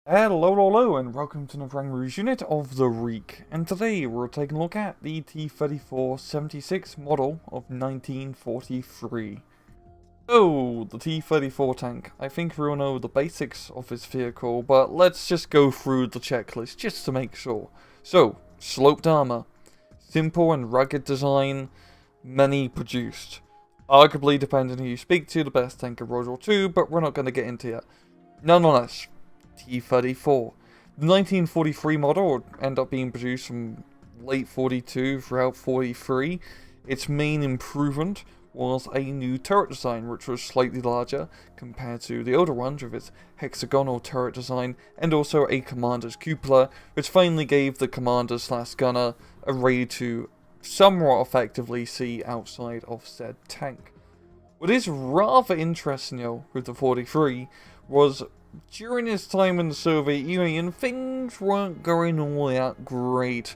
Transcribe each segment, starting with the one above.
Hello, and welcome to another Rouge unit of the week. And today we're taking a look at the T-34 76 model of 1943. Oh, the T-34 tank. I think we all know the basics of this vehicle, but let's just go through the checklist just to make sure. So, sloped armor, simple and rugged design, many produced. Arguably, depending who you speak to, the best tank of World War II, but we're not going to get into it. Nonetheless, T-34. The 1943 model would end up being produced from late 42 throughout 43. Its main improvement was a new turret design, which was slightly larger compared to the older ones with its hexagonal turret design, and also a commander's cupola, which finally gave the commander/gunner a way to somewhat effectively see outside of said tank. What is rather interesting though with the 43 was during his time in the Soviet Union, things weren't going all that great.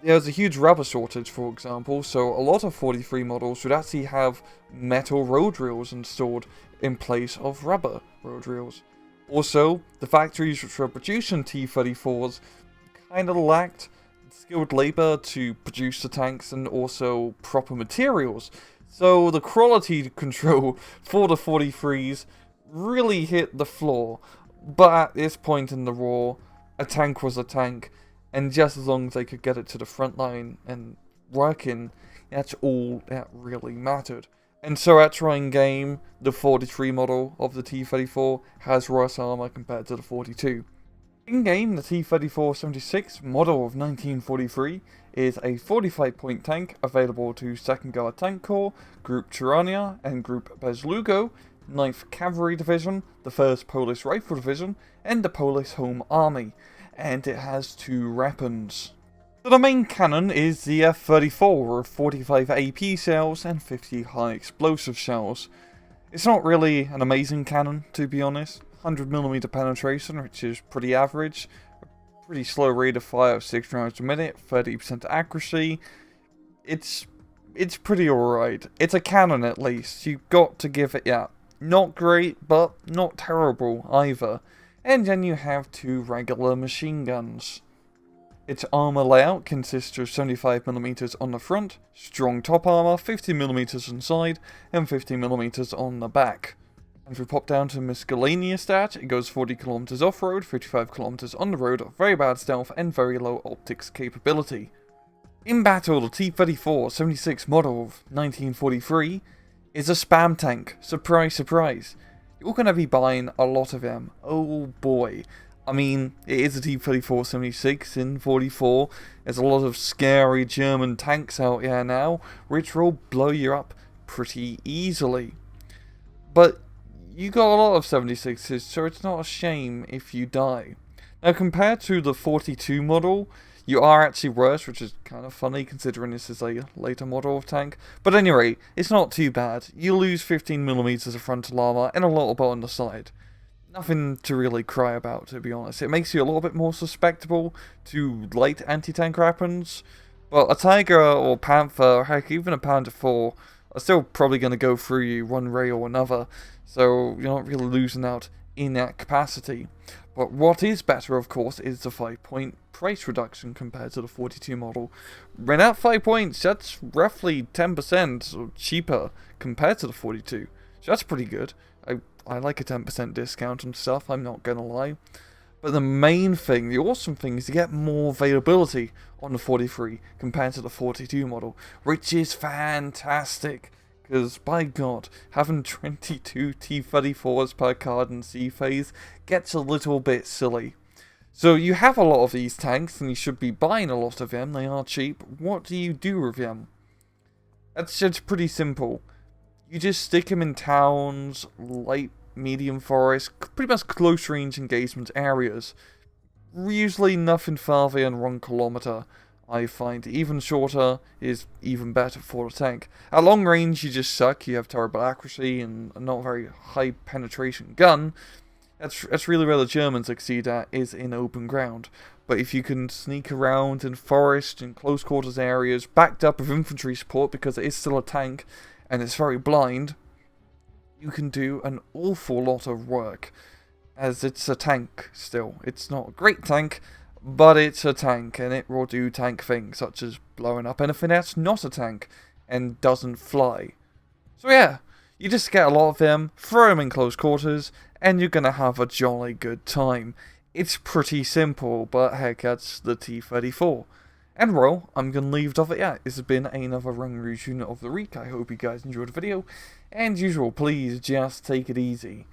There was a huge rubber shortage, for example, so a lot of 43 models would actually have metal road rails installed in place of rubber road rails. Also, the factories which were producing T-34s kind of lacked skilled labor to produce the tanks and also proper materials. So the quality control for the 43s really hit the floor, but at this point in the war, a tank was a tank, and just as long as they could get it to the front line and working, that's all that really mattered. And so at trying game, the 43 model of the T-34 has worse armor compared to the 42. In game, the T-34 76 model of 1943 is a 45-point tank available to 2nd Guard Tank Corps, Group Cherania, and Group Bezlugo, 9th Cavalry Division, the 1st Polish Rifle Division, and the Polish Home Army, and it has 2 weapons. So the main cannon is the F-34 with 45 AP shells and 50 high explosive shells. It's not really an amazing cannon, to be honest. 100mm penetration, which is pretty average, a pretty slow rate of fire of 6 rounds a minute, 30% accuracy. It's pretty alright. It's a cannon at least, you've got to give it that. Not great, but not terrible either. And then you have 2 regular machine guns. Its armor layout consists of 75mm on the front, strong top armor, 50mm inside, and 50mm on the back. And if we pop down to miscellaneous stat, it goes 40km off-road, 55km on the road, very bad stealth, and very low optics capability. In battle, the T-34 76 model of 1943 is a spam tank. Surprise, surprise. You're going to be buying a lot of them. Oh boy. I mean, it is a T-34 76 in 44. There's a lot of scary German tanks out here now, which will blow you up pretty easily. But you got a lot of 76s, so it's not a shame if you die. Now, compared to the 42 model, you are actually worse, which is kind of funny considering this is a later model of tank. But anyway, it's not too bad. You lose 15mm of frontal armor and a little bit on the side. Nothing to really cry about, to be honest. It makes you a little bit more susceptible to light anti-tank weapons. But a Tiger or Panther, or heck, even a Panther 4 are still probably going to go through you one way or another. So you're not really losing out in that capacity. But what is better, of course, is the 5-point price reduction compared to the 42 model. When at 5 points, that's roughly 10% cheaper compared to the 42. So that's pretty good. I like a 10% discount on stuff, I'm not gonna lie. But the main thing, the awesome thing, is to get more availability on the 43 compared to the 42 model, which is fantastic. Because, by God, having 22 T-34s per card in C phase gets a little bit silly. So you have a lot of these tanks, and you should be buying a lot of them, they are cheap. What do you do with them? That's just pretty simple. You just stick them in towns, light, medium forest, pretty much close range engagement areas. Usually nothing farther than 1 kilometer. I find even shorter is even better for the tank. At long range, you just suck. You have terrible accuracy and a not very high penetration gun. That's really where the Germans succeed at, is in open ground. But if you can sneak around in forest and close quarters areas, backed up with infantry support because it is still a tank and it's very blind, you can do an awful lot of work. as it's a tank still. It's not a great tank, but it's a tank, and it will do tank things, such as blowing up anything that's not a tank, and doesn't fly. So yeah, you just get a lot of them, throw them in close quarters, and you're gonna have a jolly good time. It's pretty simple, but heck, that's the T-34. And well, I'm going to leave it off at that. This has been another Rang Rouge unit of the week. I hope you guys enjoyed the video. And usual, please just take it easy.